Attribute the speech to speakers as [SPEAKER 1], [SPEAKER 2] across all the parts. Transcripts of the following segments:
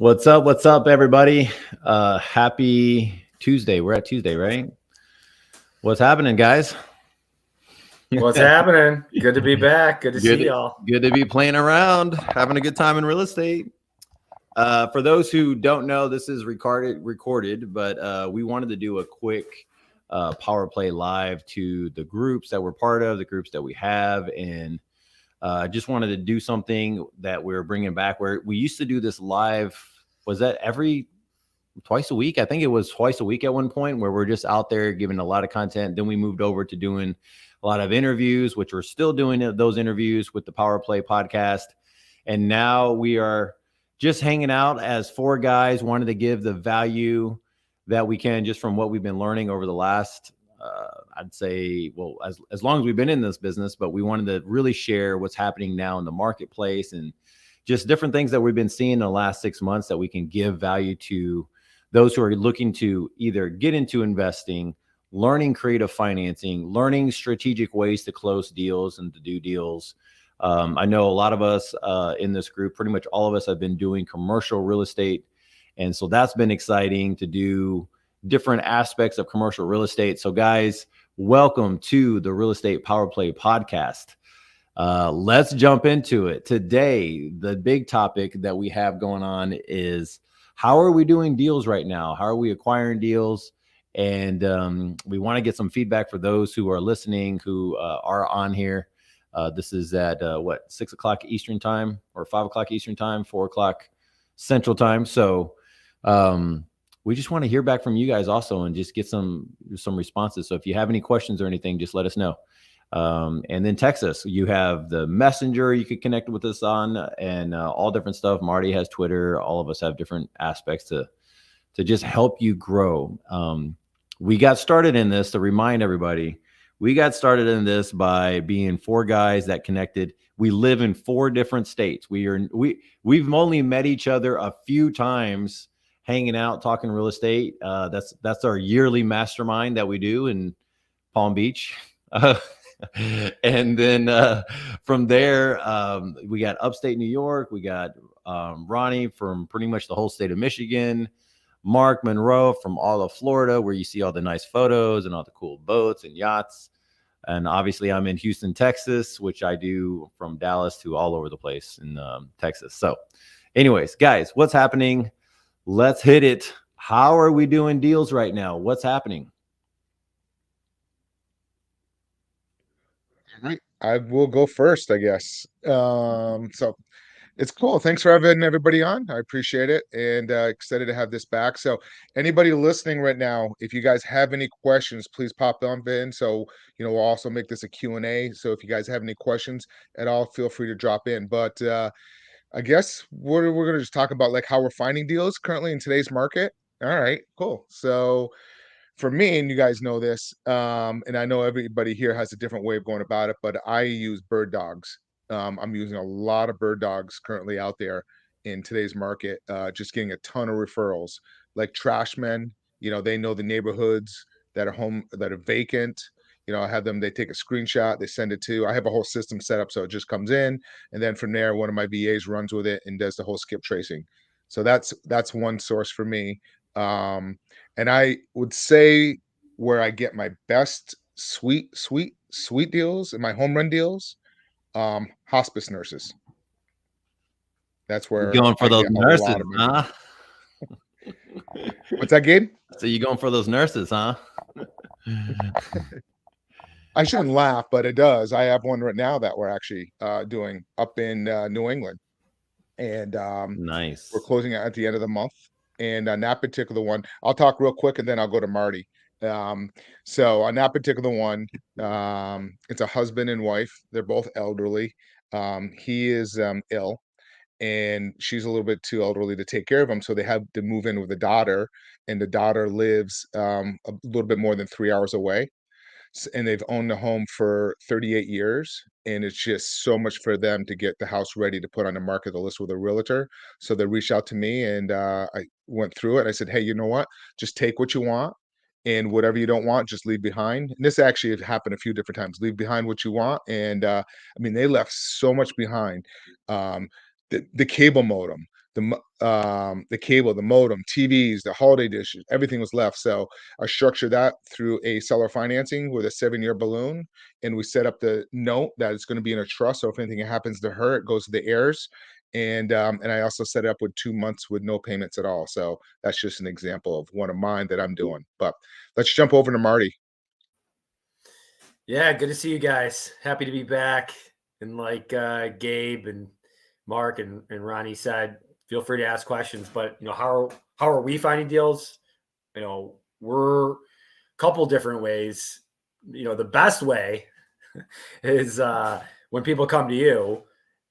[SPEAKER 1] What's up? What's up, everybody? Happy Tuesday. We're at Tuesday, right? What's happening, guys?
[SPEAKER 2] What's happening? Good to be back. Good to see y'all.
[SPEAKER 1] Good to be playing around, having a good time in real estate. For those who don't know, this is recorded, but we wanted to do a quick power play live to the groups that we're part of, the groups that we have, and I just wanted to do something that we're bringing back where we used to do this live. Was that twice a week? I think it was twice a week at one point where we're just out there giving a lot of content. Then we moved over to doing a lot of interviews, which we're still doing those interviews with the Power Play podcast. And now we are just hanging out as four guys, wanted to give the value that we can just from what we've been learning over the last I'd say, well, as long as we've been in this business, but we wanted to really share what's happening now in the marketplace and just different things that we've been seeing in the last 6 months that we can give value to those who are looking to either get into investing, learning creative financing, learning strategic ways to close deals and to do deals. I know a lot of us in this group, pretty much all of us have been doing commercial real estate. And so that's been exciting to do different aspects of commercial real estate. So guys, welcome to the Real Estate Power Play podcast. Let's jump into it. Today, the big topic that we have going on is how are we doing deals right now? How are we acquiring deals? And we want to get some feedback for those who are listening, who are on here. This is at 6 o'clock Eastern time or 5 o'clock Eastern time, 4 o'clock Central time. So we just want to hear back from you guys also and just get some responses. So if you have any questions or anything, just let us know. And then text us. You have the messenger you could connect with us on and all different stuff. Marty has Twitter. All of us have different aspects to just help you grow. We got started in this to remind everybody. We got started in this by being four guys that connected. We live in 4 different states. We've only met each other a few times hanging out, talking real estate. That's our yearly mastermind that we do in Palm Beach. And then from there, we got upstate New York. We got Ronnie from pretty much the whole state of Michigan. Mark Monroe from all of Florida, where you see all the nice photos and all the cool boats and yachts. And obviously I'm in Houston, Texas, which I do from Dallas to all over the place in Texas. So anyways, guys, what's happening? Let's hit it. How are we doing deals right now? What's happening?
[SPEAKER 3] All right. I will go first, I guess. So it's cool. Thanks for having everybody on. I appreciate it and excited to have this back. So anybody listening right now, if you guys have any questions, please pop them in. So, we'll also make this a Q&A. So if you guys have any questions at all, feel free to drop in. But I guess we're going to just talk about like how we're finding deals currently in today's market. All right, cool. So for me, and you guys know this, and I know everybody here has a different way of going about it, but I use bird dogs. I'm using a lot of bird dogs currently out there in today's market, just getting a ton of referrals, like trash men. They know the neighborhoods that are vacant. I have them, they take a screenshot, they send it to, I have a whole system set up so it just comes in. And then from there, one of my VAs runs with it and does the whole skip tracing. So that's one source for me. And I would say where I get my best sweet deals and my home run deals, hospice nurses. That's where
[SPEAKER 1] you're going for those nurses, huh?
[SPEAKER 3] What's that, Gabe?
[SPEAKER 1] So you're going for those nurses, huh?
[SPEAKER 3] I shouldn't laugh, but it does. I have one right now that we're actually doing up in New England, and
[SPEAKER 1] nice.
[SPEAKER 3] We're closing it at the end of the month. And on that particular one, I'll talk real quick and then I'll go to Marty. So on that particular one, it's a husband and wife. They're both elderly. He is ill, and she's a little bit too elderly to take care of him. So they have to move in with the daughter, and the daughter lives a little bit more than 3 hours away. And they've owned the home for 38 years. And it's just so much for them to get the house ready to put on the market, the list with a realtor. So they reached out to me, and I went through it. I said, hey, you know what? Just take what you want, and whatever you don't want, just leave behind. And this actually has happened a few different times. Leave behind what you want. And I mean, they left so much behind. Um, the cable modem, the cable, the modem, TVs, the holiday dishes, everything was left. So I structured that through a seller financing with a 7-year balloon, and we set up the note that it's going to be in a trust. So if anything happens to her, it goes to the heirs. And I also set it up with 2 months with no payments at all. So that's just an example of one of mine that I'm doing. But let's jump over to Marty.
[SPEAKER 2] Yeah, good to see you guys. Happy to be back. And like Gabe and Mark and Ronnie said, feel free to ask questions. But how are we finding deals? We're a couple different ways. The best way is when people come to you,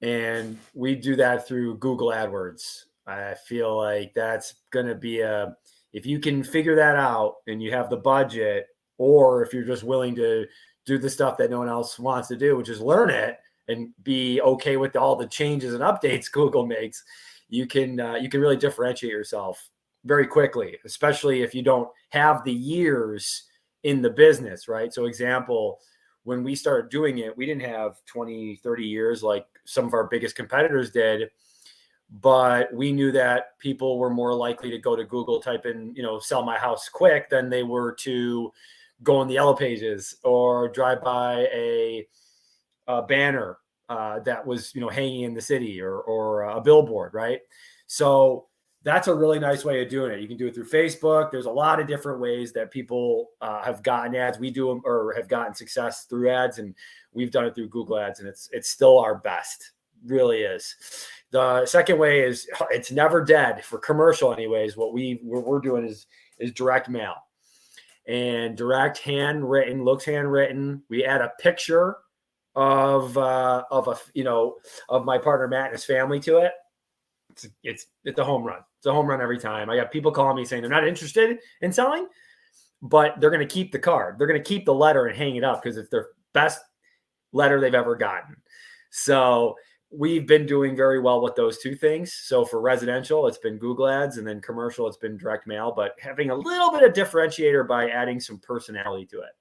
[SPEAKER 2] and we do that through Google AdWords. I feel like that's going to be if you can figure that out and you have the budget, or if you're just willing to do the stuff that no one else wants to do, which is learn it and be okay with all the changes and updates Google makes, you can really differentiate yourself very quickly, especially if you don't have the years in the business, right? So example, when we started doing it, we didn't have 20, 30 years like some of our biggest competitors did, but we knew that people were more likely to go to Google, type in, sell my house quick, than they were to go in the yellow pages or drive by a banner that was, hanging in the city, or a billboard, right? So that's a really nice way of doing it. You can do it through Facebook. There's a lot of different ways that people have gotten ads. We do them, or have gotten success through ads, and we've done it through Google Ads, and it's still our best. Really is. The second way is, it's never dead for commercial anyways. What we're doing is direct mail, and direct handwritten, looks handwritten. We add a picture of my partner Matt and his family to it. It's a home run. It's a home run every time. I got people calling me saying they're not interested in selling, but they're going to keep the card. They're going to keep the letter and hang it up because it's their best letter they've ever gotten. So we've been doing very well with those two things. So for residential, it's been Google Ads, and then commercial, it's been direct mail, but having a little bit of differentiator by adding some personality to it.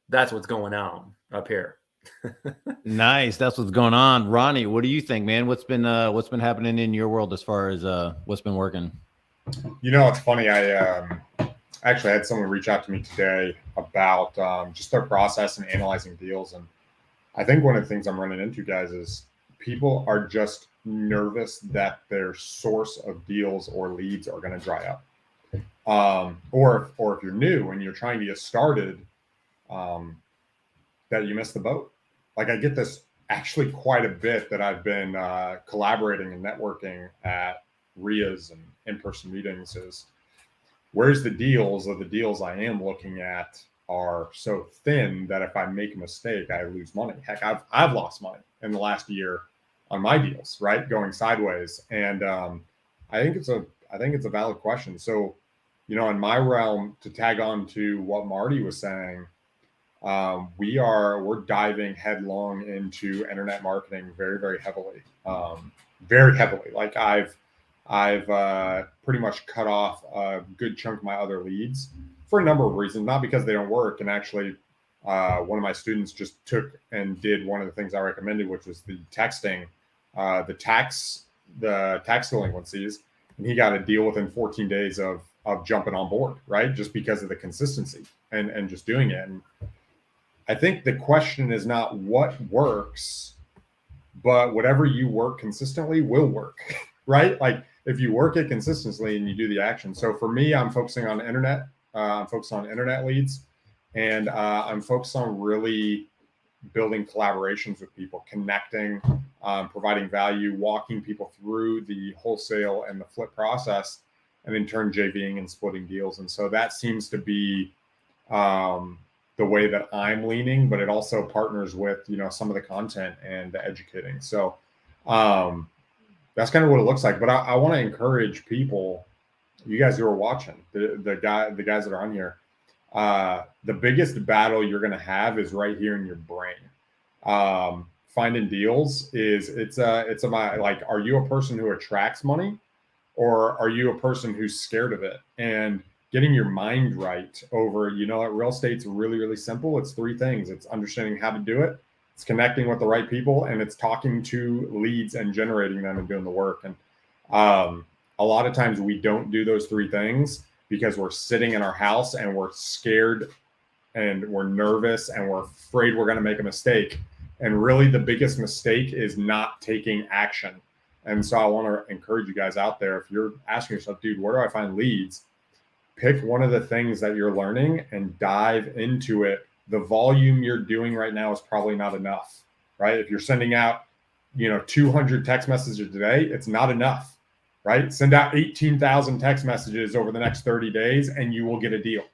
[SPEAKER 2] That's what's going on up here.
[SPEAKER 1] Nice. That's what's going on. Ronnie, what do you think, man? What's been happening in your world as far as what's been working?
[SPEAKER 4] It's funny. I actually had someone reach out to me today about just their process and analyzing deals. And I think one of the things I'm running into, guys, is people are just nervous that their source of deals or leads are going to dry up. Or if you're new and you're trying to get started, that you missed the boat. Like, I get this actually quite a bit that I've been collaborating and networking at RIAs and in-person meetings is, where's the deals, or the deals I am looking at are so thin that if I make a mistake, I lose money. Heck, I've lost money in the last year on my deals, right? Going sideways. And I think it's a valid question. So, in my realm, to tag on to what Marty was saying, we're diving headlong into internet marketing very, very heavily, very heavily. Like I've pretty much cut off a good chunk of my other leads for a number of reasons, not because they don't work. And actually, one of my students just took and did one of the things I recommended, which was the texting, the tax delinquencies, and he got a deal within 14 days of jumping on board, right? Just because of the consistency and just doing it. And I think the question is not what works, but whatever you work consistently will work, right? Like if you work it consistently and you do the action. So for me, I'm focusing on internet. I'm focused on internet leads, and I'm focused on really building collaborations with people, connecting, providing value, walking people through the wholesale and the flip process, and in turn JVing and splitting deals. And so that seems to be the way that I'm leaning, but it also partners with, some of the content and the educating. So that's kind of what it looks like. But I want to encourage people, you guys who are watching, the guys that are on here, the biggest battle you're going to have is right here in your brain. Finding deals are you a person who attracts money, or are you a person who's scared of it? And getting your mind right over, real estate's really, really simple. It's three things. It's understanding how to do it, it's connecting with the right people, and it's talking to leads and generating them and doing the work. And a lot of times we don't do those three things because we're sitting in our house and we're scared and we're nervous and we're afraid we're going to make a mistake. And really the biggest mistake is not taking action. And so I want to encourage you guys out there, if you're asking yourself, dude, where do I find leads? Pick one of the things that you're learning and dive into it. The volume you're doing right now is probably not enough, right? If you're sending out, 200 text messages a day, it's not enough, right? Send out 18,000 text messages over the next 30 days and you will get a deal.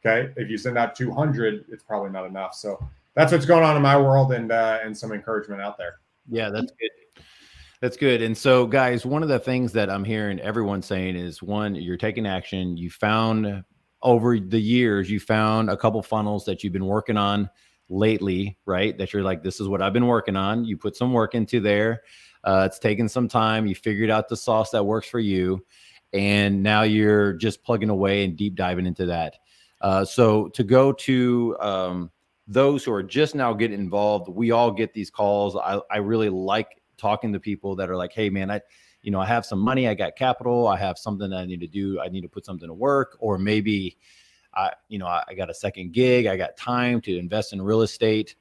[SPEAKER 4] Okay. If you send out 200, it's probably not enough. So that's what's going on in my world, and some encouragement out there.
[SPEAKER 1] Yeah, that's good. That's good. And so, guys, one of the things that I'm hearing everyone saying is, one, you're taking action. You found over the years, you found a couple funnels that you've been working on lately, right? That you're like, this is what I've been working on. You put some work into there. It's taken some time. You figured out the sauce that works for you. And now you're just plugging away and deep diving into that. So to go to those who are just now getting involved, we all get these calls. I really like talking to people that are like, hey man, I have some money, I got capital, I have something that I need to do. I need to put something to work, or maybe I got a second gig. I got time to invest in real estate.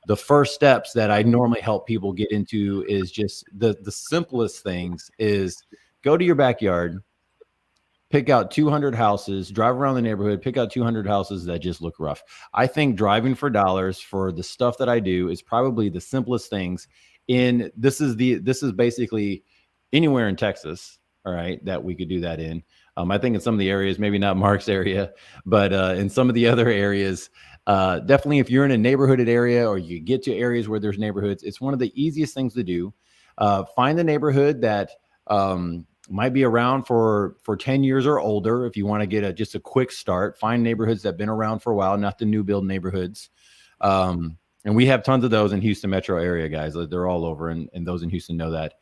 [SPEAKER 1] The first steps that I normally help people get into is just the simplest things is go to your backyard, pick out 200 houses, drive around the neighborhood, pick out 200 houses that just look rough. I think driving for dollars for the stuff that I do is probably the simplest things. This is basically anywhere in Texas, all right, that we could do that in. I think in some of the areas, maybe not Mark's area, but in some of the other areas, definitely if you're in a neighborhooded area or you get to areas where there's neighborhoods, it's one of the easiest things to do. Find the neighborhood that might be around for 10 years or older. If you want to get just a quick start, find neighborhoods that have been around for a while, not the new build neighborhoods. And we have tons of those in Houston metro area, guys. They're all over, and those in Houston know that.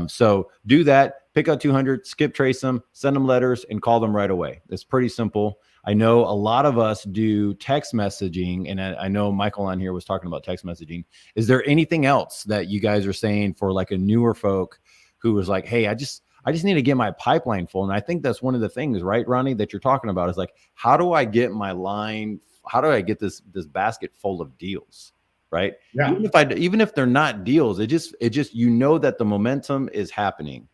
[SPEAKER 1] So do that, pick out 200, skip trace them, send them letters, and call them right away. It's pretty simple. I know a lot of us do text messaging, and I know Michael on here was talking about text messaging. Is there anything else that you guys are saying for like a newer folk who was like, hey, I just need to get my pipeline full? And I think that's one of the things, right, Ronnie, that you're talking about is like, how do I get my line? How do I get this basket full of deals, right?
[SPEAKER 4] Yeah.
[SPEAKER 1] Even if they're not deals, it just that the momentum is happening.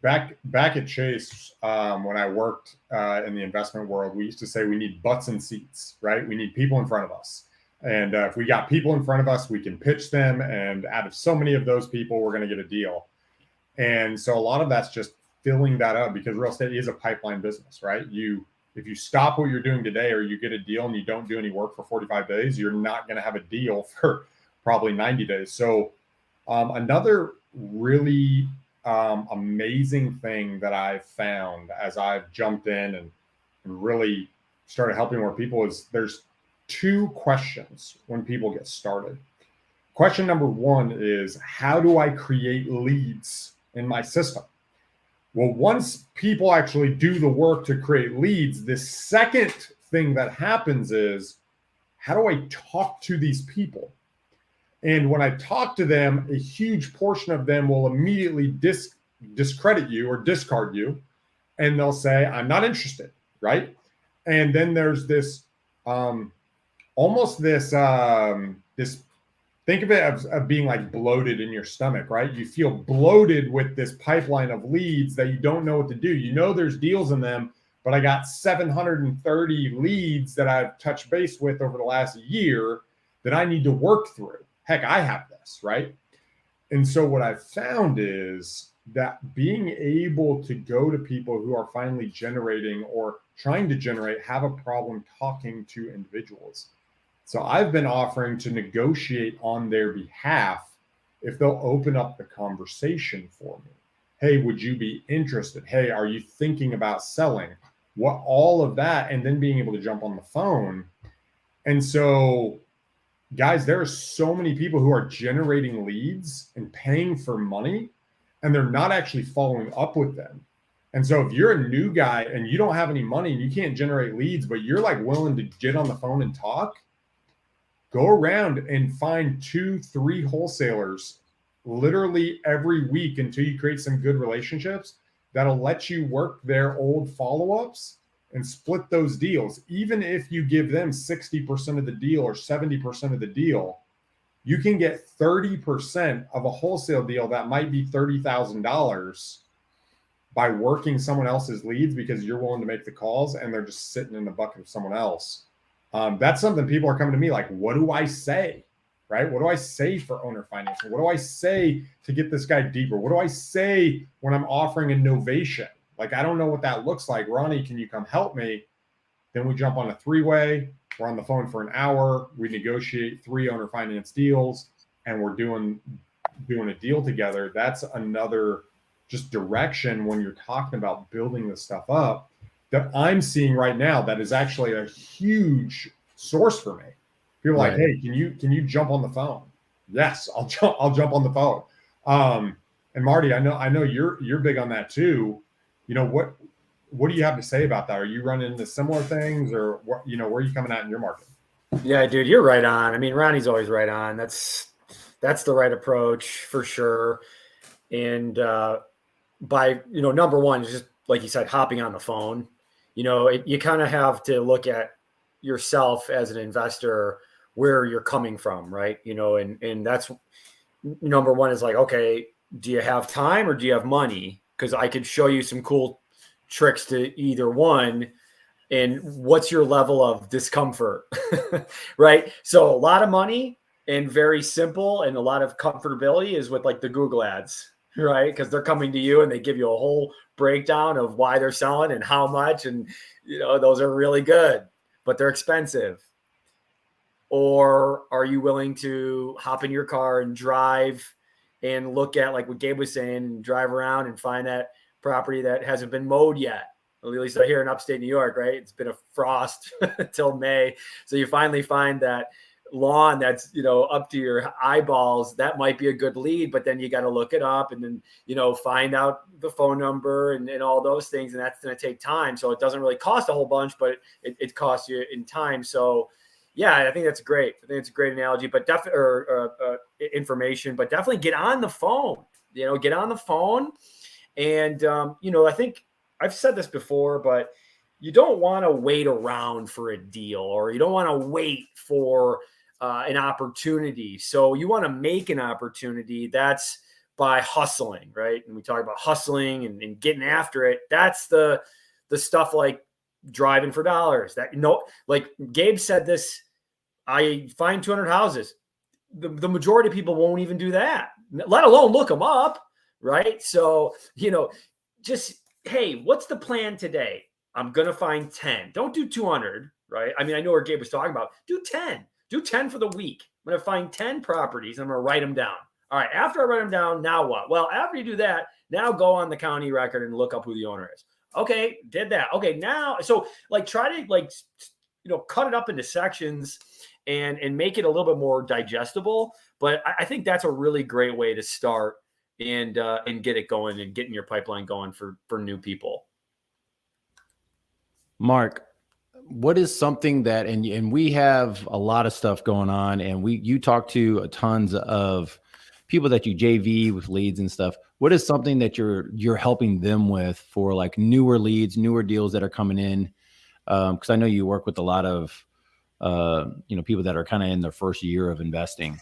[SPEAKER 4] Back at Chase, when I worked in the investment world, we used to say we need butts and seats, right? We need people in front of us. And if we got people in front of us, we can pitch them. And out of so many of those people, we're going to get a deal. And so a lot of that's just filling that up, because real estate is a pipeline business, right? If you stop what you're doing today, or you get a deal and you don't do any work for 45 days, you're not going to have a deal for probably 90 days. So another really amazing thing that I've found as I've jumped in and really started helping more people is there's two questions when people get started. Question number one is, how do I create leads in my system? Well, once people actually do the work to create leads, the second thing that happens is, how do I talk to these people? And when I talk to them, a huge portion of them will immediately discredit you or discard you. And they'll say, I'm not interested, right? And then there's this, this think of it as being like bloated in your stomach, right? You feel bloated with this pipeline of leads that you don't know what to do. You know there's deals in them, but I got 730 leads that I've touched base with over the last year that I need to work through. Heck, I have this, right? And so what I've found is that being able to go to people who are finally generating or trying to generate have a problem talking to individuals. So I've been offering to negotiate on their behalf if they'll open up the conversation for me. Hey, would you be interested? Hey, are you thinking about selling? What, all of that, and then being able to jump on the phone. And so, guys, there are so many people who are generating leads and paying for money, and they're not actually following up with them. And so if you're a new guy and you don't have any money and you can't generate leads, but you're like willing to get on the phone and talk, go around and find 2-3 wholesalers literally every week until you create some good relationships that'll let you work their old follow-ups and split those deals. Even if you give them 60% of the deal or 70% of the deal, you can get 30% of a wholesale deal that might be $30,000 by working someone else's leads because you're willing to make the calls and they're just sitting in the bucket of someone else. That's something people are coming to me like, what do I say? Right? What do I say for owner financing? What do I say to get this guy deeper? What do I say when I'm offering a novation? Like, I don't know what that looks like. Ronnie, can you come help me? Then we jump on a 3-way. We're on the phone for an hour. We negotiate 3 owner finance deals, and we're doing a deal together. That's another just direction when you're talking about building this stuff up that I'm seeing right now that is actually a huge source for me. People are like, hey, can you jump on the phone? Yes, I'll jump on the phone. And Marty, I know you're big on that too. You know, what do you have to say about that? Are you running into similar things, or what, you know, where are you coming at in your market?
[SPEAKER 2] Yeah, dude, you're right on. I mean, Ronnie's always right on. That's the right approach for sure. And by, you know, number one is just like you said, hopping on the phone. You know, you kind of have to look at yourself as an investor, where you're coming from, right? You know, and that's number one is like, okay, do you have time or do you have money? Because I could show you some cool tricks to either one. And what's your level of discomfort, right? So a lot of money and very simple, and a lot of comfortability is with like the Google ads, right? Because they're coming to you and they give you a whole breakdown of why they're selling and how much. And, you know, those are really good, but they're expensive. Or are you willing to hop in your car and drive and look at, like what Gabe was saying, and drive around and find that property that hasn't been mowed yet? At least here in upstate New York, right? It's been a frost till May. So you finally find that lawn that's, you know, up to your eyeballs. That might be a good lead, but then you got to look it up and then, you know, find out the phone number and all those things. And that's going to take time. So it doesn't really cost a whole bunch, but it costs you in time. So yeah, I think that's great. I think it's a great analogy, but definitely information, but definitely get on the phone, you know, get on the phone. And, you know, I think I've said this before, but you don't want to wait around for a deal, or you don't want to wait for an opportunity. So you want to make an opportunity. That's by hustling, right? And we talk about hustling and getting after it. That's the stuff like driving for dollars. That, you know, like Gabe said this, I find 200 houses. The majority of people won't even do that, let alone look them up, right? So, you know, just, hey, what's the plan today? I'm going to find 10. Don't do 200, right? I mean, I know what Gabe was talking about. Do 10. Do 10 for the week. I'm going to find 10 properties. I'm going to write them down. All right, after I write them down, now what? Well, after you do that, now go on the county record and look up who the owner is. Okay, did that. Okay, now, so like try to like, you know, cut it up into sections and make it a little bit more digestible. But I think that's a really great way to start and get it going and getting your pipeline going for new people.
[SPEAKER 1] Mark, what is something that, and we have a lot of stuff going on, and you talk to tons of people that you JV with leads and stuff. What is something that you're helping them with for like newer leads, newer deals that are coming in? Because I know you work with a lot of you know, people that are kind of in their first year of investing.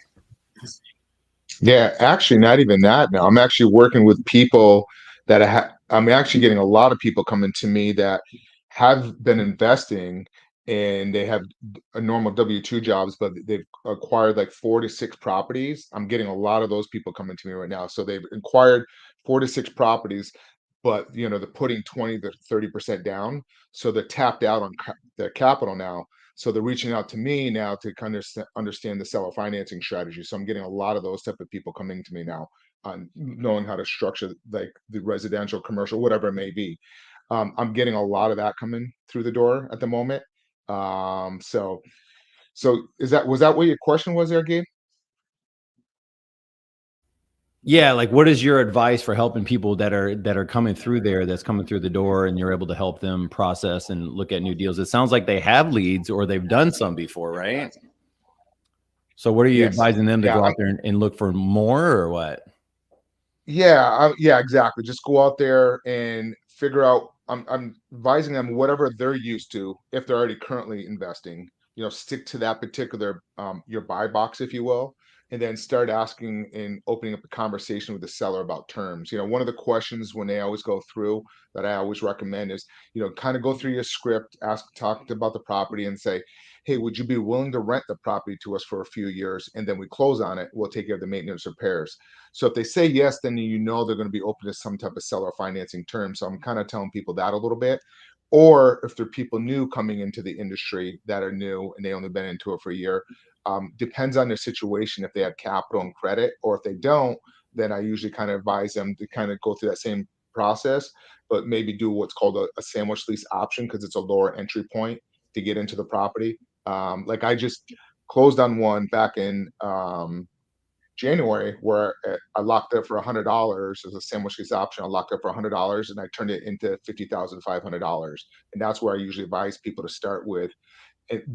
[SPEAKER 3] Yeah, actually, not even that. Now I'm actually working with people that I'm actually getting a lot of people coming to me that have been investing, and they have a normal W-2 jobs, but they've acquired like 4 to 6 properties. I'm getting a lot of those people coming to me right now. So they've acquired 4 to 6 properties, but they're putting 20 to 30% down. So they're tapped out on their capital now. So they're reaching out to me now to kind of understand the seller financing strategy. So I'm getting a lot of those type of people coming to me now on knowing how to structure like the residential, commercial, whatever it may be. I'm getting a lot of that coming through the door at the moment. So was that what your question was there, Gabe?
[SPEAKER 1] Yeah, like what is your advice for helping people that are coming through there, that's coming through the door, and you're able to help them process and look at new deals? It sounds like they have leads or they've done some before, right? So what are you
[SPEAKER 3] Yes.
[SPEAKER 1] advising them to
[SPEAKER 3] Yeah,
[SPEAKER 1] go out there and look for more, or what?
[SPEAKER 3] yeah, exactly. Just go out there and figure out. I'm advising them whatever they're used to. If they're already currently investing, stick to that particular your buy box, if you will, and then start asking and opening up a conversation with the seller about terms. One of the questions when they always go through that I always recommend is, kind of go through your script, talk about the property, and say, hey, would you be willing to rent the property to us for a few years, and then we close on it? We'll take care of the maintenance repairs. So if they say yes, then they're going to be open to some type of seller financing term. So I'm kind of telling people that a little bit. Or if they're people new coming into the industry that are new and they only been into it for a year, depends on their situation if they have capital and credit, or if they don't, then I usually kind of advise them to kind of go through that same process, but maybe do what's called a sandwich lease option because it's a lower entry point to get into the property. Like I just closed on one back in January where I locked it for $100 as a sandwich lease option. I locked it for $100 and I turned it into $50,500. And that's where I usually advise people to start with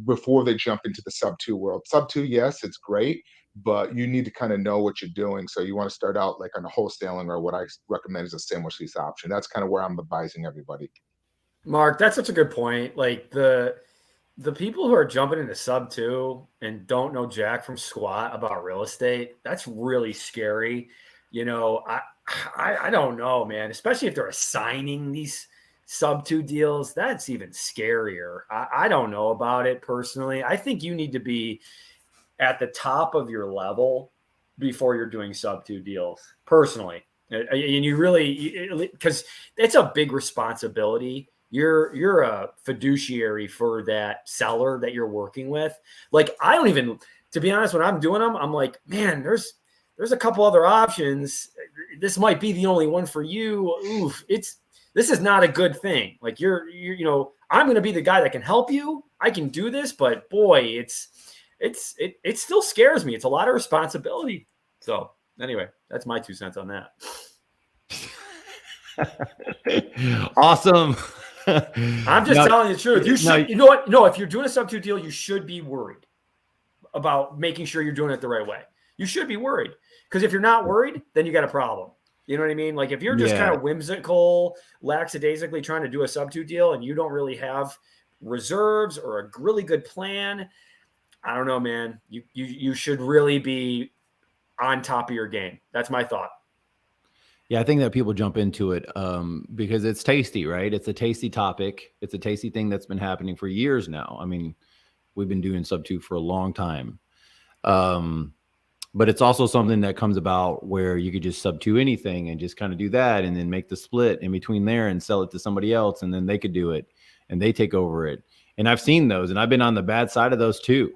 [SPEAKER 3] before they jump into the sub two world. Sub two, yes, it's great, but you need to kind of know what you're doing. So you want to start out like on a wholesaling, or what I recommend is a sandwich lease option. That's kind of where I'm advising everybody.
[SPEAKER 2] Mark, that's such a good point. Like the people who are jumping into sub two and don't know jack from squat about real estate, that's really scary. I don't know, man, especially if they're assigning these sub two deals, that's even scarier. I don't know about it personally. I think you need to be at the top of your level before you're doing sub two deals personally. And you really, because it's a big responsibility. You're a fiduciary for that seller that you're working with. Like I don't even, to be honest, when I'm doing them, I'm like, man, there's a couple other options. This might be the only one for you. Oof, this is not a good thing. Like you're I'm going to be the guy that can help you. I can do this, but boy, it still scares me. It's a lot of responsibility. So anyway, that's my 2 cents on that.
[SPEAKER 1] Awesome.
[SPEAKER 2] I'm just telling you the truth. You should, if you're doing a sub two deal, you should be worried about making sure you're doing it the right way. You should be worried, because if you're not worried, then you got a problem. You know what I mean? Like if you're just kind of whimsical, lackadaisically trying to do a sub two deal and you don't really have reserves or a really good plan, I don't know, man. You should really be on top of your game. That's my thought.
[SPEAKER 1] Yeah, I think that people jump into it because it's tasty, right? It's a tasty topic. It's a tasty thing that's been happening for years now. I mean, we've been doing sub two for a long time. But it's also something that comes about where you could just sub to anything and just kind of do that and then make the split in between there and sell it to somebody else, and then they could do it and they take over it. And I've seen those, and I've been on the bad side of those too.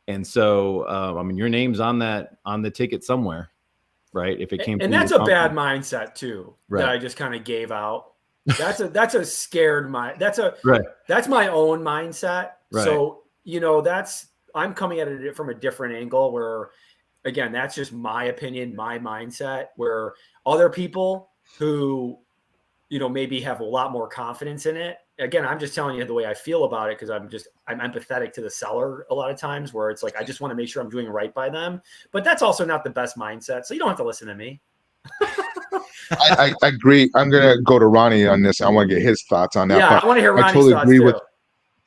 [SPEAKER 1] And so, I mean, your name's on the ticket somewhere, right? If it came,
[SPEAKER 2] and that's a bad mindset too, right, that I just kind of gave out. That's a scared mind. That's my own mindset. Right. So, I'm coming at it from a different angle where, again, that's just my opinion, my mindset, where other people who, maybe have a lot more confidence in it. Again, I'm just telling you the way I feel about it, because I'm empathetic to the seller a lot of times, where it's like, I just want to make sure I'm doing right by them. But that's also not the best mindset. So you don't have to listen to me.
[SPEAKER 3] I agree. I'm going to go to Ronnie on this. I want to get his thoughts on that.
[SPEAKER 2] Yeah, I want to hear Ronnie's thoughts too.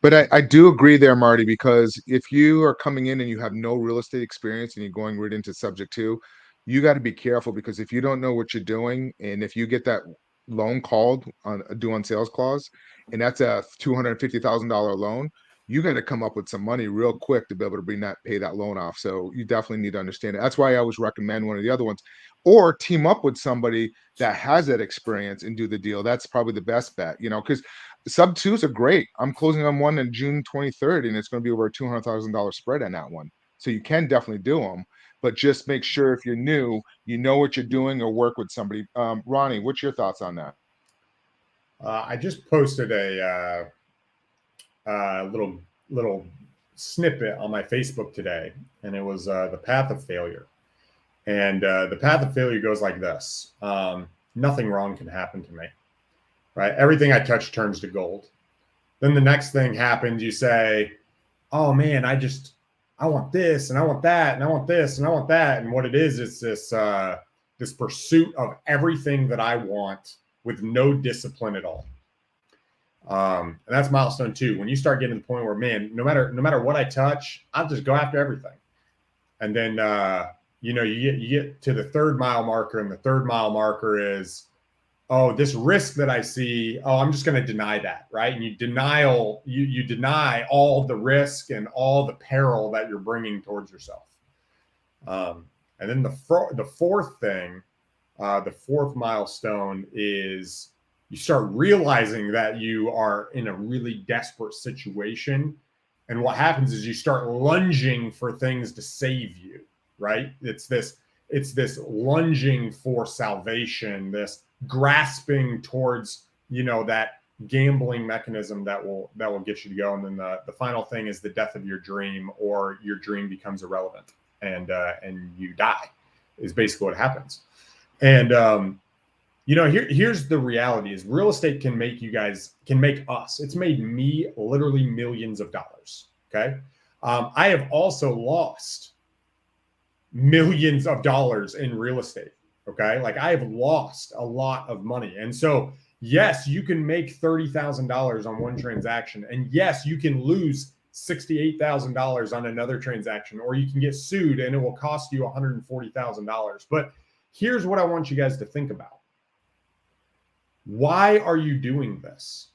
[SPEAKER 3] But I do agree there, Marty, because if you are coming in and you have no real estate experience and you're going right into subject to, you got to be careful, because if you don't know what you're doing, and if you get that loan called on a due on sales clause, and that's a $250,000 loan, you got to come up with some money real quick to be able to pay that loan off. So you definitely need to understand it. That's why I always recommend one of the other ones, or team up with somebody that has that experience and do the deal. That's probably the best bet, because sub twos are great. I'm closing on one on June 23rd, and it's going to be over a $200,000 spread on that one. So you can definitely do them, but just make sure if you're new, you know what you're doing, or work with somebody. Ronnie, what's your thoughts on that?
[SPEAKER 4] I just posted a little snippet on my Facebook today, and it was the path of failure. And the path of failure goes like this: nothing wrong can happen to me, right? Everything I touch turns to gold. Then the next thing happens. You say, "Oh man, I want this, and I want that, and I want this, and I want that." And what it is this pursuit of everything that I want with no discipline at all. And that's milestone 2. When you start getting to the point where, man, no matter what I touch, I'll just go after everything. And then, you get to the 3rd mile marker, and the 3rd mile marker is, oh, this risk that I see, oh, I'm just going to deny that, right? And you deny all the risk and all the peril that you're bringing towards yourself. And then the 4th thing, the 4th milestone is you start realizing that you are in a really desperate situation. And what happens is you start lunging for things to save you, right? It's this lunging for salvation, this grasping towards, that gambling mechanism that will get you to go. And then the final thing is the death of your dream, or your dream becomes irrelevant and you die, is basically what happens. And, here's the reality: is real estate can make us. It's made me literally millions of dollars. Okay. I have also lost millions of dollars in real estate. Okay. Like, I have lost a lot of money. And so, yes, you can make $30,000 on one transaction. And yes, you can lose $68,000 on another transaction, or you can get sued and it will cost you $140,000. But here's what I want you guys to think about. Why are you doing this?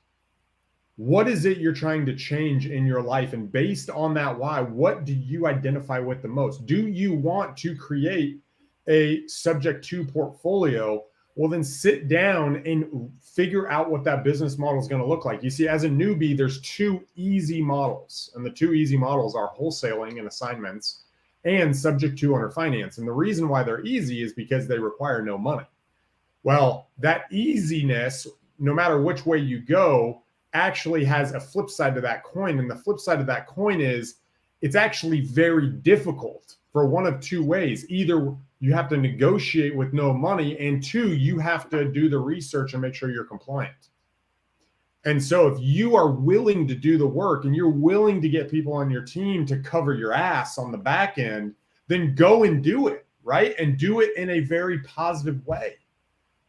[SPEAKER 4] What is it you're trying to change in your life? And based on that why, what do you identify with the most? Do you want to create a subject to portfolio? Well, then sit down and figure out what that business model is going to look like. You see, as a newbie, there's 2 easy models. And the 2 easy models are wholesaling and assignments and subject to owner finance. And the reason why they're easy is because they require no money. Well, that easiness, no matter which way you go, actually has a flip side to that coin. And the flip side of that coin is it's actually very difficult for one of 2 ways. Either you have to negotiate with no money, and 2, you have to do the research and make sure you're compliant. And so if you are willing to do the work and you're willing to get people on your team to cover your ass on the back end, then go and do it, right? And do it in a very positive way,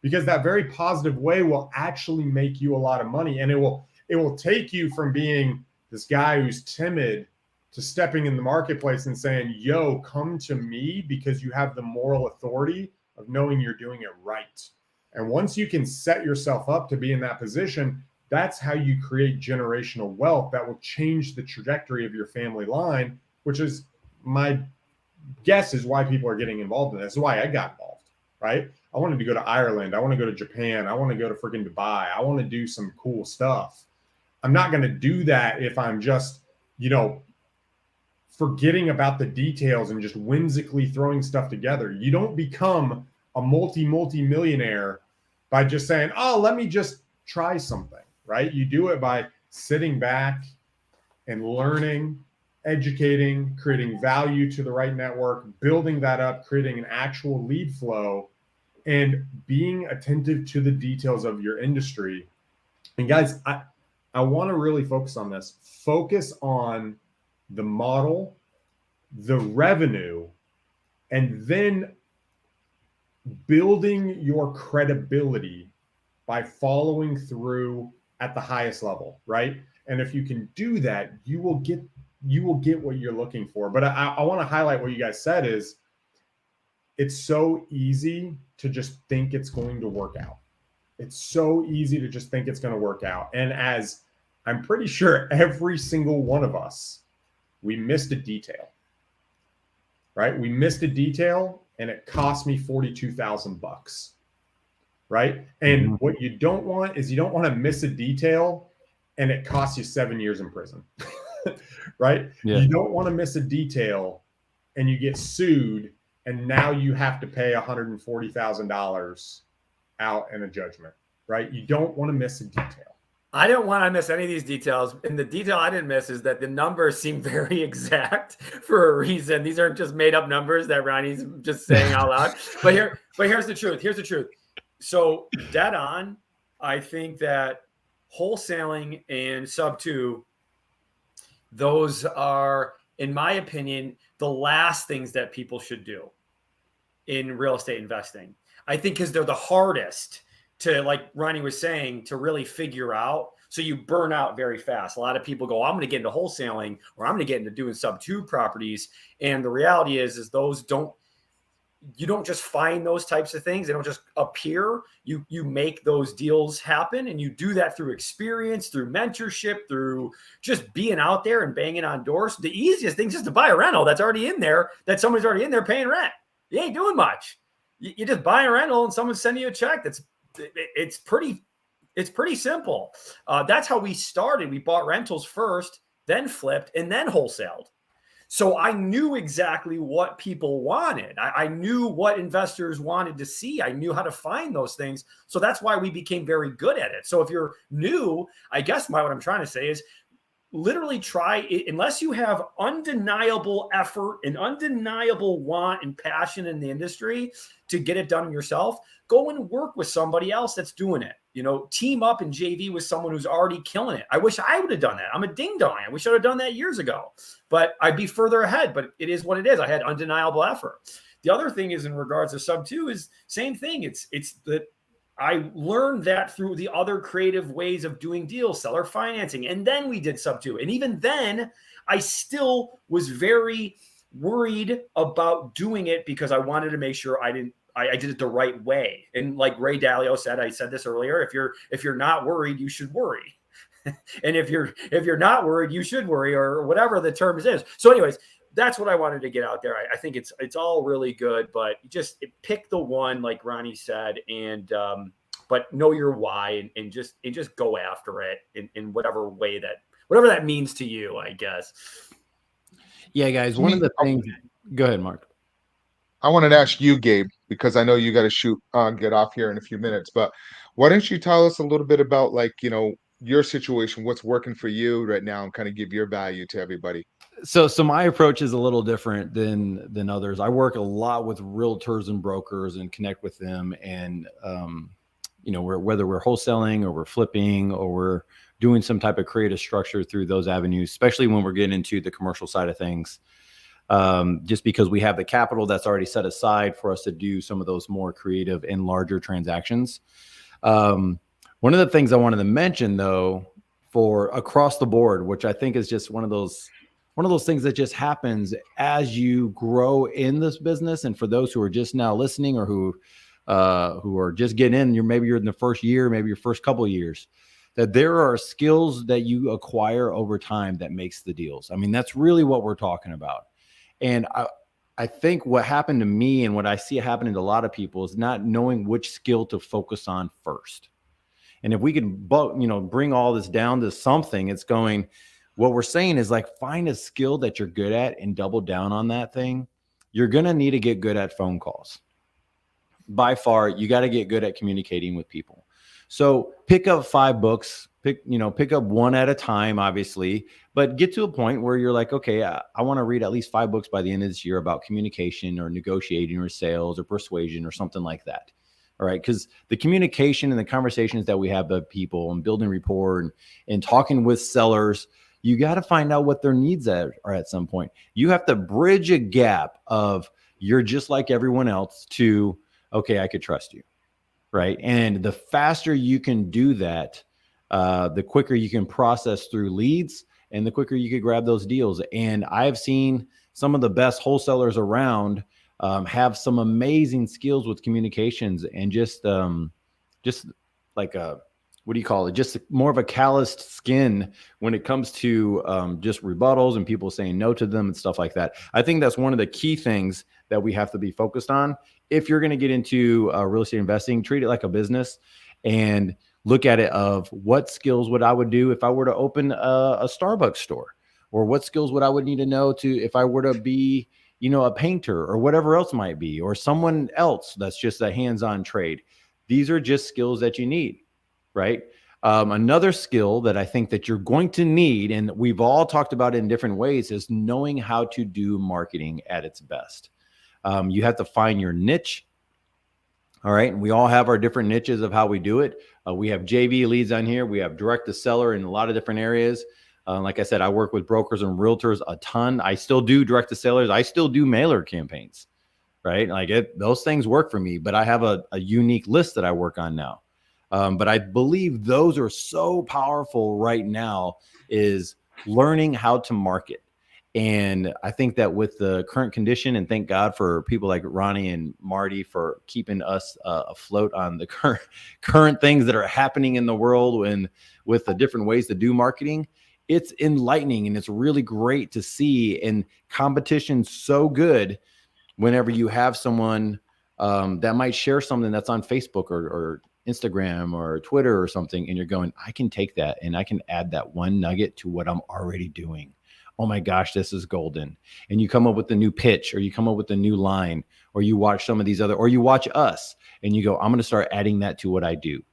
[SPEAKER 4] because that very positive way will actually make you a lot of money. And it will take you from being this guy who's timid to stepping in the marketplace and saying, yo, come to me, because you have the moral authority of knowing you're doing it right. And once you can set yourself up to be in that position, that's how you create generational wealth that will change the trajectory of your family line, which is, my guess, is why people are getting involved in this. This is why I got involved, right? I wanted to go to Ireland. I want to go to Japan. I want to go to freaking Dubai. I want to do some cool stuff. I'm not going to do that if I'm just, forgetting about the details and just whimsically throwing stuff together. You don't become a multi-millionaire by just saying, oh, let me just try something, right? You do it by sitting back and learning, educating, creating value to the right network, building that up, creating an actual lead flow, and being attentive to the details of your industry. And guys, I want to really focus on this. Focus on the model, the revenue, and then building your credibility by following through at the highest level, right? And if you can do that, you will get what you're looking for. But I want to highlight what you guys said is, it's so easy to just think it's going to work out. It's so easy to just think it's going to work out. And as I'm pretty sure every single one of us, we missed a detail, right? We missed a detail and it cost me $42,000, right? And what you don't want is you don't want to miss a detail and it costs you 7 years in prison, right?
[SPEAKER 1] Yeah.
[SPEAKER 4] You don't want to miss a detail and you get sued and now you have to pay $140,000 out in a judgment, right? You don't want to miss a detail.
[SPEAKER 2] I didn't want to miss any of these details. And the detail I didn't miss is that the numbers seem very exact for a reason. These aren't just made up numbers that Ronnie's just saying out loud. But here's the truth. Here's the truth. So dead on, I think that wholesaling and sub 2, those are, in my opinion, the last things that people should do in real estate investing. I think because they're the hardest to, like Ronnie was saying, to really figure out. So you burn out very fast. A lot of people go, I'm going to get into wholesaling, or I'm going to get into doing sub 2 properties. And the reality is those you don't just find those types of things. They don't just appear. You make those deals happen. And you do that through experience, through mentorship, through just being out there and banging on doors. The easiest thing is just to buy a rental that's already in there, that somebody's already in there paying rent. You ain't doing much. You just buy a rental and someone's sending you a check. It's pretty simple. That's how we started. We bought rentals first, then flipped, and then wholesaled. So I knew exactly what people wanted. I knew what investors wanted to see. I knew how to find those things. So that's why we became very good at it. So if you're new, I guess what I'm trying to say is literally try it, unless you have undeniable effort and undeniable want and passion in the industry to get it done yourself. Go and work with somebody else that's doing it. Team up and JV with someone who's already killing it. I wish I would have done that. I'm a ding dong. I wish I would have done that years ago, but I'd be further ahead. But it is what it is. I had undeniable effort. The other thing is, in regards to sub 2, is same thing. It's that I learned that through the other creative ways of doing deals, seller financing, and then we did sub 2. And even then, I still was very worried about doing it because I wanted to make sure I did it the right way. And like Ray Dalio said, I said this earlier, if you're not worried, you should worry. And if you're not worried, you should worry, or whatever the term is. So anyways, that's what I wanted to get out there. I think it's all really good, but just pick the one, like Ronnie said, and but know your why and just go after it in whatever way whatever that means to you, I guess.
[SPEAKER 1] Yeah, guys. One of the things. Go ahead, Mark.
[SPEAKER 3] I wanted to ask you, Gabe, because I know you got to get off here in a few minutes, but why don't you tell us a little bit about your situation, what's working for you right now, and kind of give your value to everybody.
[SPEAKER 1] So my approach is a little different than others. I work a lot with realtors and brokers and connect with them. And, whether we're wholesaling or we're flipping or we're doing some type of creative structure through those avenues, especially when we're getting into the commercial side of things, just because we have the capital that's already set aside for us to do some of those more creative and larger transactions. One of the things I wanted to mention, though, for across the board, which I think is just one of those things that just happens as you grow in this business. And for those who are just now listening or who are just getting in, maybe you're in the first year, maybe your first couple of years, that there are skills that you acquire over time that makes the deals. I mean, that's really what we're talking about. And I think what happened to me and what I see happening to a lot of people is not knowing which skill to focus on first. And if we can, bring all this down to something, it's going, what we're saying is like, find a skill that you're good at and double down on that thing. You're going to need to get good at phone calls. By far, you got to get good at communicating with people. So pick up 5 books, pick up one at a time, obviously, but get to a point where you're like, okay, I want to read at least 5 books by the end of this year about communication or negotiating or sales or persuasion or something like that. All right. Because the communication and the conversations that we have with people and building rapport and talking with sellers, you got to find out what their needs are at some point. You have to bridge a gap of you're just like everyone else to, okay, I could trust you. Right. And the faster you can do that, the quicker you can process through leads and the quicker you can grab those deals. And I've seen some of the best wholesalers around have some amazing skills with communications and just like what do you call it? Just more of a calloused skin when it comes to just rebuttals and people saying no to them and stuff like that. I think that's one of the key things that we have to be focused on. If you're going to get into real estate investing, treat it like a business and look at it of what skills would I would do if I were to open a Starbucks store, or what skills would I would need to know to if I were to be, you know, a painter or whatever else might be, or someone else that's just a hands-on trade. These are just skills that you need. Right. Another skill that I think that you're going to need, and we've all talked about it in different ways, is knowing how to do marketing at its best. You have to find your niche. All right. And we all have our different niches of how we do it. We have JV leads on here. We have direct to seller in a lot of different areas. Like I said, I work with brokers and realtors a ton. I still do direct to sellers. I still do mailer campaigns. Right. Like those things work for me, but I have a unique list that I work on now. But I believe those are so powerful right now, is learning how to market. And I think that with the current condition, and thank God for people like Ronnie and Marty for keeping us afloat on the current things that are happening in the world and with the different ways to do marketing, it's enlightening and it's really great to see. And competition's so good whenever you have someone that might share something that's on Facebook or Instagram or Twitter or something, and you're going, I can take that and I can add that one nugget to what I'm already doing. Oh my gosh, this is golden. And you come up with a new pitch, or you come up with a new line, or you watch some of these other, or you watch us and you go, I'm going to start adding that to what I do.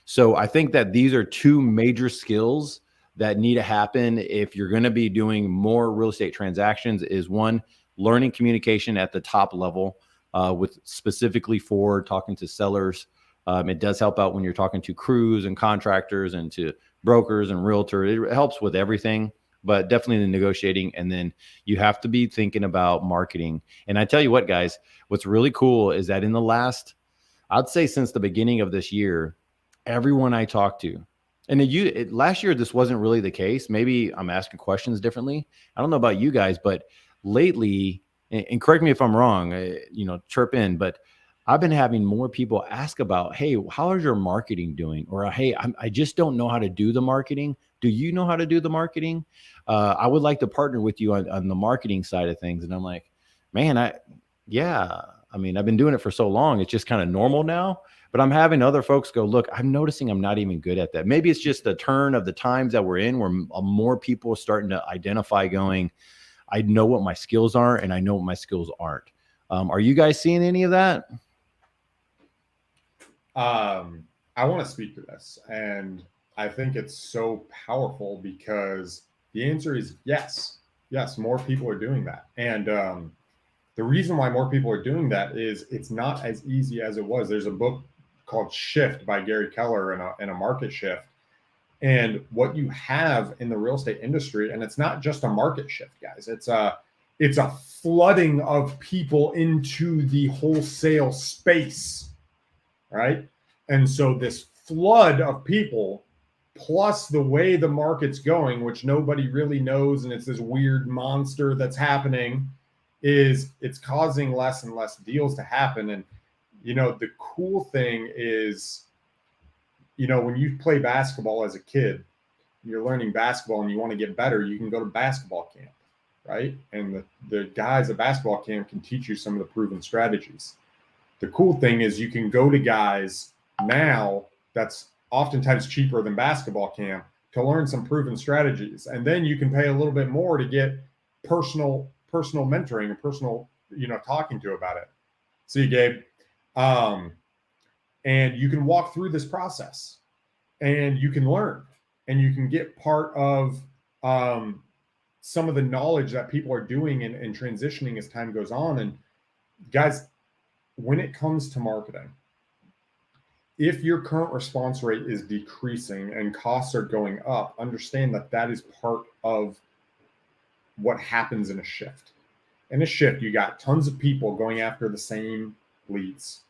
[SPEAKER 1] So I think that these are two major skills that need to happen if you're going to be doing more real estate transactions. Is one, learning communication at the top level, with specifically for talking to sellers. It does help out when you're talking to crews and contractors and to brokers and realtors. It helps with everything, but definitely the negotiating. And then you have to be thinking about marketing. And I tell you what, guys, what's really cool is that in the last, I'd say since the beginning of this year, everyone I talked to, and last year, this wasn't really the case. Maybe I'm asking questions differently. I don't know about you guys, but lately, and correct me if I'm wrong, chirp in, but I've been having more people ask about, hey, how is your marketing doing? Or, hey, I just don't know how to do the marketing. Do you know how to do the marketing? I would like to partner with you on the marketing side of things. And I'm like, man, I've been doing it for so long. It's just kind of normal now. But I'm having other folks go, look, I'm noticing I'm not even good at that. Maybe it's just the turn of the times that we're in, where more people are starting to identify going, I know what my skills are and I know what my skills aren't. Are you guys seeing any of that?
[SPEAKER 4] I want to speak to this, and I think it's so powerful because the answer is yes. Yes, more people are doing that. And the reason why more people are doing that is it's not as easy as it was. There's a book called Shift by Gary Keller and a market shift. And what you have in the real estate industry, and it's not just a market shift, guys. It's a flooding of people into the wholesale space, right? And so this flood of people, plus the way the market's going, which nobody really knows, and it's this weird monster that's happening, it's causing less and less deals to happen. And, the cool thing is, when you play basketball as a kid, you're learning basketball and you want to get better, you can go to basketball camp, right? And the guys at basketball camp can teach you some of the proven strategies. The cool thing is you can go to guys now that's oftentimes cheaper than basketball camp to learn some proven strategies. And then you can pay a little bit more to get personal mentoring and personal, talking to about it. See you, Gabe. And you can walk through this process and you can learn and you can get part of some of the knowledge that people are doing and transitioning as time goes on. And guys, when it comes to marketing, if your current response rate is decreasing and costs are going up, understand that is part of what happens in a shift. In a shift, you got tons of people going after the same leads.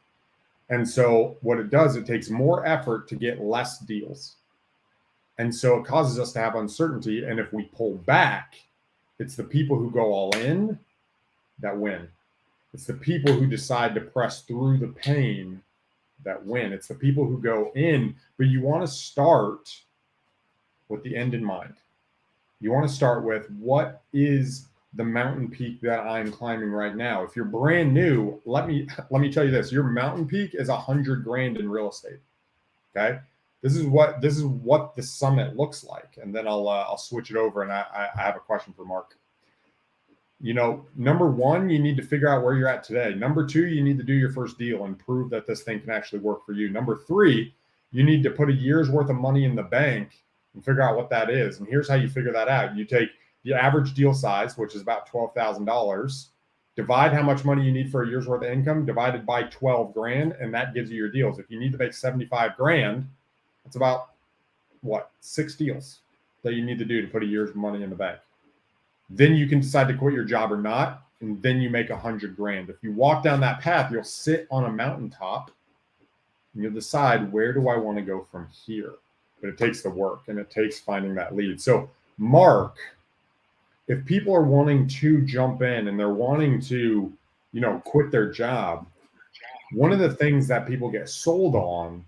[SPEAKER 4] And so what it does, it takes more effort to get less deals. And so it causes us to have uncertainty. And if we pull back, it's the people who go all in that win. It's the people who decide to press through the pain that win. It's the people who go in, but you want to start with the end in mind. You want to start with, what is the mountain peak that I'm climbing right now? If you're brand new, let me tell you this: your mountain peak is $100,000 in real estate. Okay, this is what the summit looks like, and then I'll switch it over, and I have a question for Mark. You know, number one, you need to figure out where you're at today. Number two, you need to do your first deal and prove that this thing can actually work for you. Number three, you need to put a year's worth of money in the bank and figure out what that is. And here's how you figure that out. You take the average deal size, which is about $12,000, divide how much money you need for a year's worth of income, divided by 12 grand, and that gives you your deals. If you need to make 75 grand, it's about, what, 6 deals that you need to do to put a year's money in the bank. Then you can decide to quit your job or not, and then you make 100 grand. If you walk down that path, you'll sit on a mountaintop and you'll decide, where do I want to go from here? But it takes the work, and it takes finding that lead. So Mark, if people are wanting to jump in and they're wanting to, you know, quit their job, one of the things that people get sold on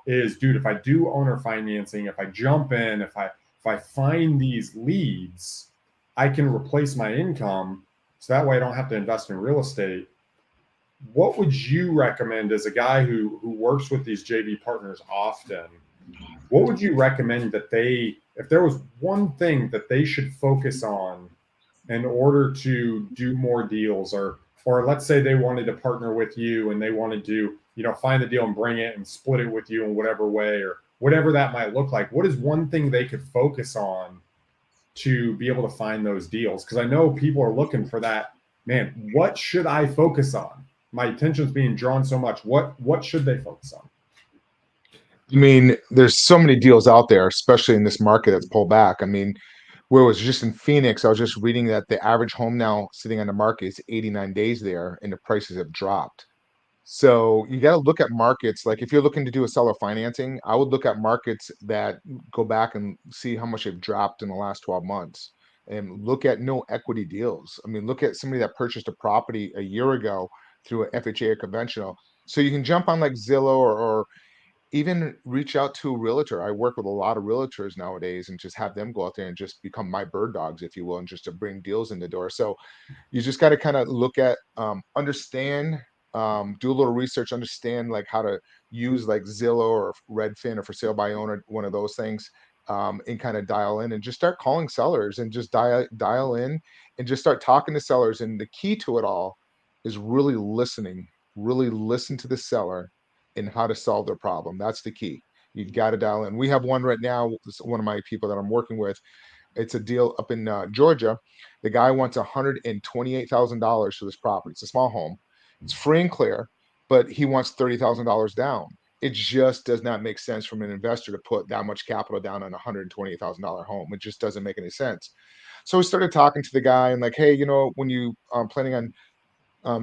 [SPEAKER 4] is, dude, if I do owner financing, if I jump in, if I find these leads, I can replace my income, so that way I don't have to invest in real estate. What would you recommend, as a guy who works with these JV partners often? What would you recommend that if there was one thing that they should focus on in order to do more deals, or let's say they wanted to partner with you and they wanted to, you know, find the deal and bring it and split it with you in whatever way, or whatever that might look like? What is one thing they could focus on to be able to find those deals? Because I know people are looking for that, man, what should I focus on? My attention's being drawn so much. What should they focus on?
[SPEAKER 3] I mean, there's so many deals out there, especially in this market that's pulled back. I mean, where it was just in Phoenix, I was just reading that the average home now sitting on the market is 89 days there, and the prices have dropped. So you got to look at markets. Like, if you're looking to do a seller financing, I would look at markets that go back and see how much they've dropped in the last 12 months, and look at no equity deals. I mean, look at somebody that purchased a property a year ago through an FHA or conventional. So you can jump on like Zillow, or even reach out to a realtor. I work with a lot of realtors nowadays, and just have them go out there and just become my bird dogs, if you will, and just to bring deals in the door. So you just got to kind of look at, understand, do a little research, understand like how to use like Zillow or Redfin or For Sale by Owner, one of those things, and kind of dial in and just start calling sellers, and just dial in and just start talking to sellers. And the key to it all is really listening, really listen to the seller and how to solve their problem. That's the key. You got to dial in. We have one right now, one of my people that I'm working with. It's a deal up in Georgia. The guy wants $128,000 for this property. It's a small home. It's free and clear, but he wants $30,000 down. It just does not make sense from an investor to put that much capital down on a $128,000 home. It just doesn't make any sense. So we started talking to the guy and like, hey, you know, when you planning on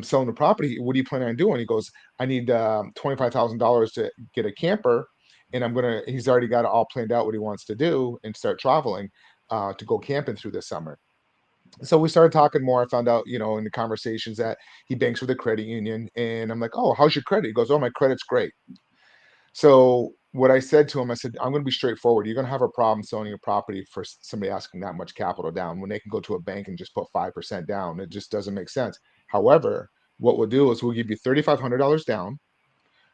[SPEAKER 3] selling the property, what are you planning on doing? He goes, I need $25,000 to get a camper, and he's already got it all planned out what he wants to do and start traveling to go camping through this summer. So we started talking more. I found out, you know, in the conversations that he banks with a credit union, and I'm like, oh, how's your credit? He goes, oh, my credit's great. So what I said to him, I said, I'm going to be straightforward. You're going to have a problem selling your property for somebody asking that much capital down when they can go to a bank and just put 5% down. It just doesn't make sense. However, what we'll do is we'll give you $3,500 down.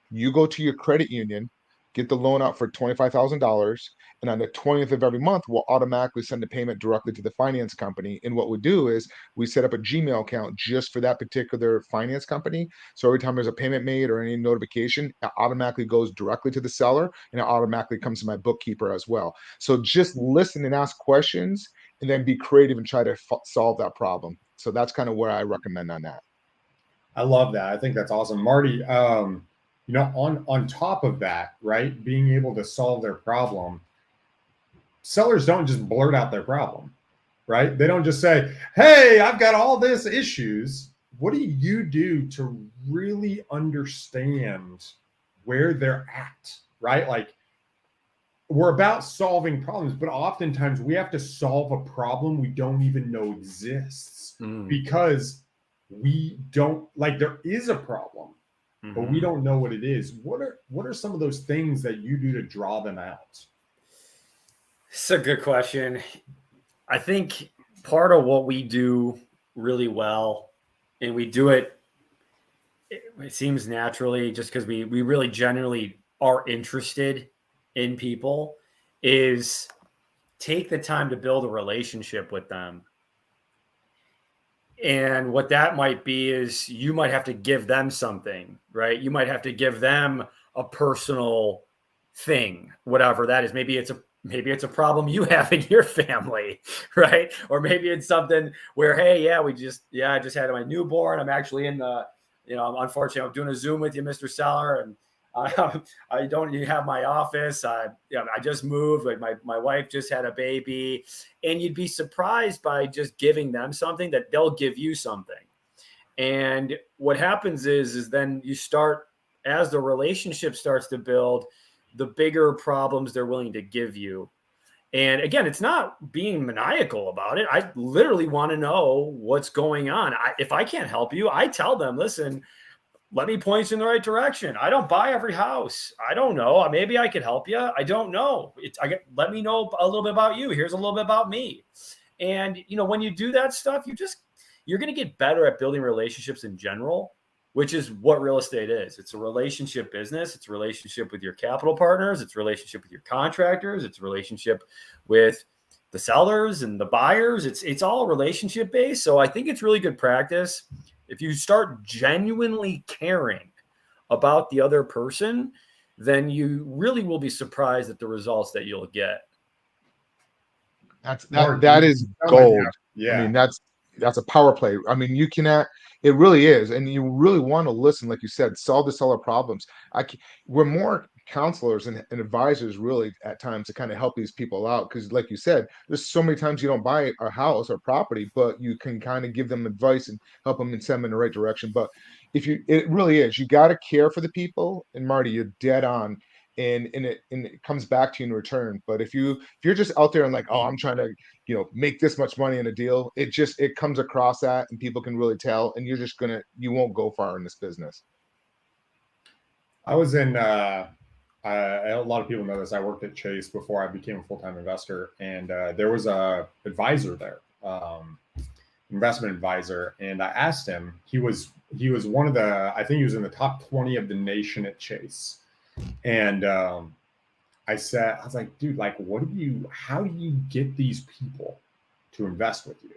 [SPEAKER 3] You go to your credit union, get the loan out for $25,000, and on the 20th of every month, we'll automatically send the payment directly to the finance company. And what we do is we set up a Gmail account just for that particular finance company. So every time there's a payment made or any notification, it automatically goes directly to the seller, and it automatically comes to my bookkeeper as well. So just listen and ask questions, and then be creative and try to solve that problem. So that's kind of where I recommend on that.
[SPEAKER 4] I love that. I think that's awesome. Marty, you know, on top of that, right, being able to solve their problem, sellers don't just blurt out their problem, right? They don't just say, hey, I've got all this issues. What do you do to really understand where they're at, right? Like, we're about solving problems, but oftentimes we have to solve a problem we don't even know exists because we don't, like, there is a problem, but we don't know what it is. What are some of those things that you do to draw them out?
[SPEAKER 2] It's a good question. I think part of what we do really well, and we do it seems naturally just because we really genuinely are interested in people, is take the time to build a relationship with them. And what that might be is you might have to give them something, right? You might have to give them a personal thing, whatever that is. Maybe it's a problem you have in your family, right? Or maybe it's something where, hey, I just had my newborn. I'm actually unfortunately, I'm doing a Zoom with you, Mr. Seller, and I don't even have my office. I just moved. Like my wife just had a baby, and you'd be surprised by just giving them something that they'll give you something. And what happens is then you start, as the relationship starts to build, the bigger problems they're willing to give you. And again, it's not being maniacal about it. I literally want to know what's going on. If I can't help you, I tell them, listen, let me point you in the right direction. I don't buy every house. I don't know. Maybe I could help you. I don't know. Let me know a little bit about you. Here's a little bit about me. And, when you do that stuff, you're going to get better at building relationships in general, which is what real estate is. It's a relationship business. It's a relationship with your capital partners. It's a relationship with your contractors. It's a relationship with the sellers and the buyers. It's all relationship based. So I think it's really good practice. If you start genuinely caring about the other person, then you really will be surprised at the results that you'll get.
[SPEAKER 3] That is gold.
[SPEAKER 4] Yeah.
[SPEAKER 3] I mean, that's a power play. I mean, you cannot, it really is. And you really want to listen, like you said, solve the seller problems. We're more counselors and advisors really at times to kind of help these people out. Because like you said, there's so many times you don't buy a house or property, but you can kind of give them advice and help them and send them in the right direction. But it really is, you got to care for the people. And Marty, you're dead on. And it comes back to you in return. But if you're just out there and like, oh, I'm trying to, make this much money in a deal, it comes across that, and people can really tell, and you won't go far in this business.
[SPEAKER 4] I was in, a lot of people know this. I worked at Chase before I became a full-time investor, and there was a advisor there, investment advisor. And I asked him, he was one of I think he was in the top 20 of the nation at Chase. And I was like, dude, like, how do you get these people to invest with you?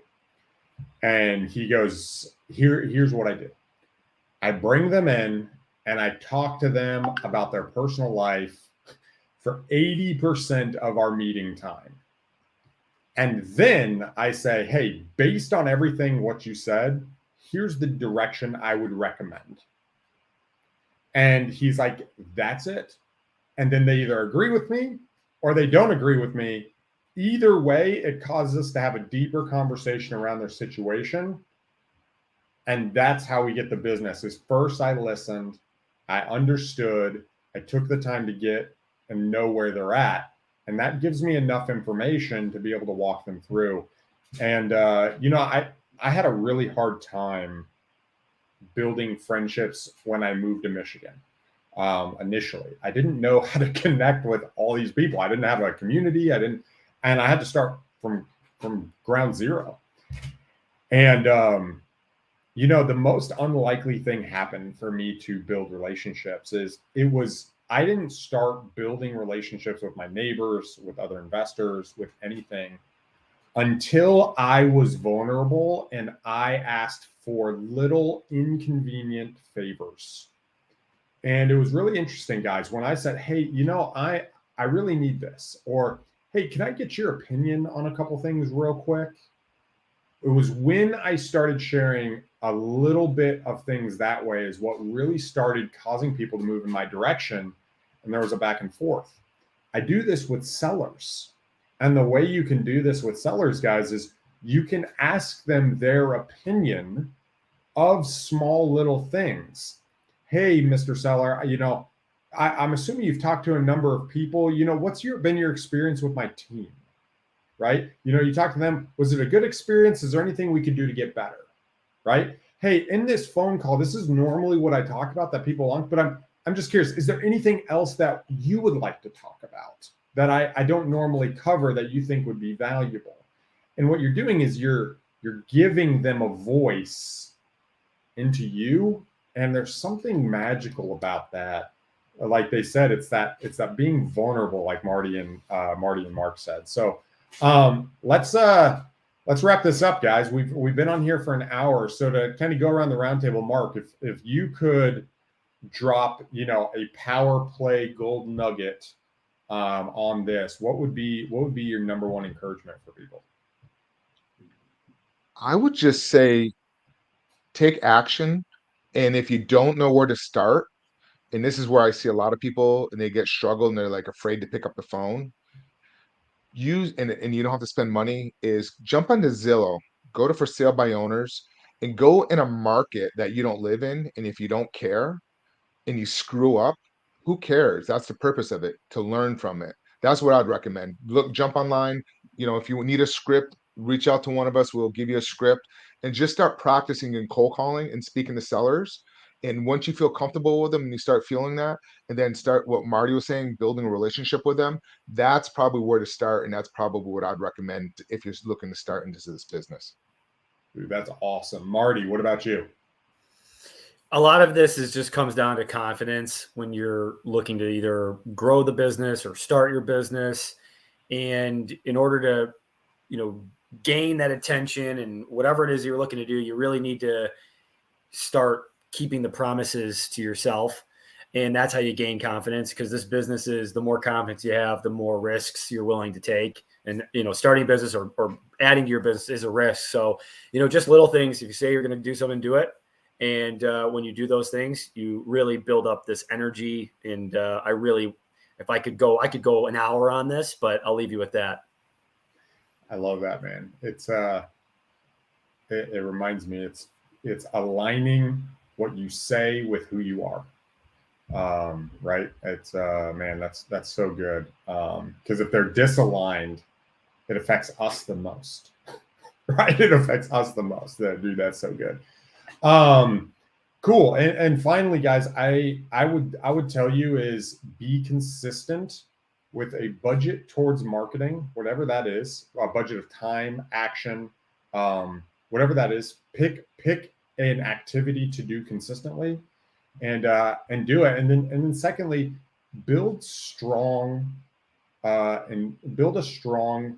[SPEAKER 4] And he goes, here's what I do. I bring them in and I talk to them about their personal life for 80% of our meeting time. And then I say, hey, based on everything what you said, here's the direction I would recommend. And he's like, that's it. And then they either agree with me or they don't agree with me. Either way, it causes us to have a deeper conversation around their situation. And that's how we get the business. Is first I listened, I understood, I took the time to get and know where they're at. And that gives me enough information to be able to walk them through. And, I had a really hard time building friendships when I moved to Michigan. Initially, I didn't know how to connect with all these people. I didn't have a community. And I had to start from ground zero. And, the most unlikely thing happened for me to build relationships I didn't start building relationships with my neighbors, with other investors, with anything until I was vulnerable and I asked for little inconvenient favors. And it was really interesting, guys, when I said, hey, I really need this, or, hey, can I get your opinion on a couple things real quick? It was when I started sharing a little bit of things that way is what really started causing people to move in my direction. And there was a back and forth. I do this with sellers. And the way you can do this with sellers, guys, is you can ask them their opinion of small little things. Hey, Mr. Seller, I'm assuming you've talked to a number of people. What's been your experience with my team? Right? You talk to them. Was it a good experience? Is there anything we could do to get better? Right? hey, in this phone call, this is normally what I talk about that people want, but I'm just curious, is there anything else that you would like to talk about that I don't normally cover that you think would be valuable? And what you're doing is you're giving them a voice into you, and there's something magical about that. Like they said, it's that being vulnerable, like Marty and Mark said. So let's wrap this up, guys. We've been on here for an hour. So to kind of go around the roundtable, Mark, if you could drop, a power play gold nugget on this, what would be your number one encouragement for people?
[SPEAKER 3] I would just say take action. And if you don't know where to start, and this is where I see a lot of people and they get struggled and they're like afraid to pick up the phone. Use and you don't have to spend money, is jump onto Zillow, go to for sale by owners, and go in a market that you don't live in. And if you don't care and you screw up, who cares? That's the purpose of it, to learn from it. That's what I'd recommend. Jump online. If you need a script, reach out to one of us. We'll give you a script and just start practicing in cold calling and speaking to sellers. And once you feel comfortable with them and you start feeling that, and then start what Marty was saying, building a relationship with them, that's probably where to start. And that's probably what I'd recommend if you're looking to start into this business.
[SPEAKER 4] Dude, that's awesome. Marty, what about you?
[SPEAKER 2] A lot of this just comes down to confidence when you're looking to either grow the business or start your business. And in order to, gain that attention and whatever it is you're looking to do, you really need to start keeping the promises to yourself. And that's how you gain confidence, because this business is, the more confidence you have, the more risks you're willing to take. And, starting a business or adding to your business is a risk. So, just little things. If you say you're going to do something, do it. And when you do those things, you really build up this energy. And if I could go an hour on this, but I'll leave you with that.
[SPEAKER 4] I love that, man. It's it reminds me, it's aligning what you say with who you are. Right. It's man, that's so good. Because if they're disaligned, it affects us the most. Right? It affects us the most. Dude, that's so good. Cool. And finally, guys, I would tell you is be consistent with a budget towards marketing, whatever that is, a budget of time, action, whatever that is. Pick an activity to do consistently, and do it. And then secondly, build a strong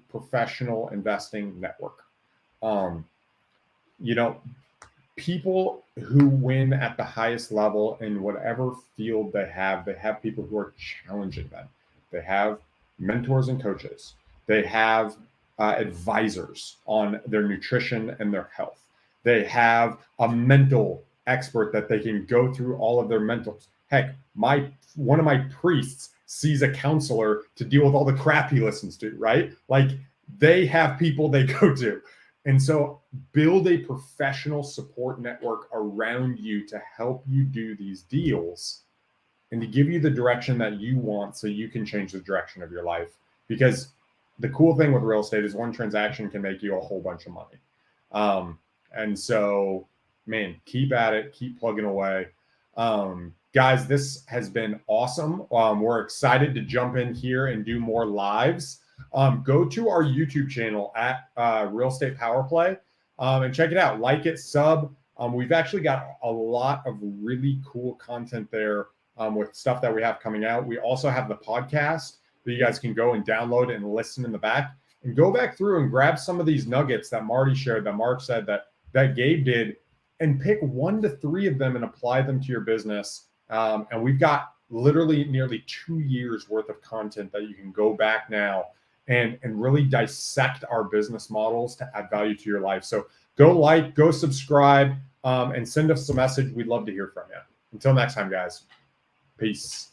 [SPEAKER 4] professional investing network. People who win at the highest level in whatever field they have people who are challenging them. They have mentors and coaches. They have advisors on their nutrition and their health. They have a mental expert that they can go through all of their mentals. Heck, one of my priests sees a counselor to deal with all the crap he listens to, right? Like, they have people they go to. And so build a professional support network around you to help you do these deals and to give you the direction that you want so you can change the direction of your life. Because the cool thing with real estate is one transaction can make you a whole bunch of money. And so, man, keep at it, keep plugging away. Guys, this has been awesome. We're excited to jump in here and do more lives. Go to our YouTube channel at Real Estate Power Play and check it out. Like it, sub. We've actually got a lot of really cool content there with stuff that we have coming out. We also have the podcast that you guys can go and download and listen in the back, and go back through and grab some of these nuggets that Marty shared, that Mark said, that Gabe did, and pick 1 to 3 of them and apply them to your business. And we've got literally nearly 2 years worth of content that you can go back now and really dissect our business models to add value to your life. So go subscribe, and send us a message. We'd love to hear from you. Until next time, guys. Peace.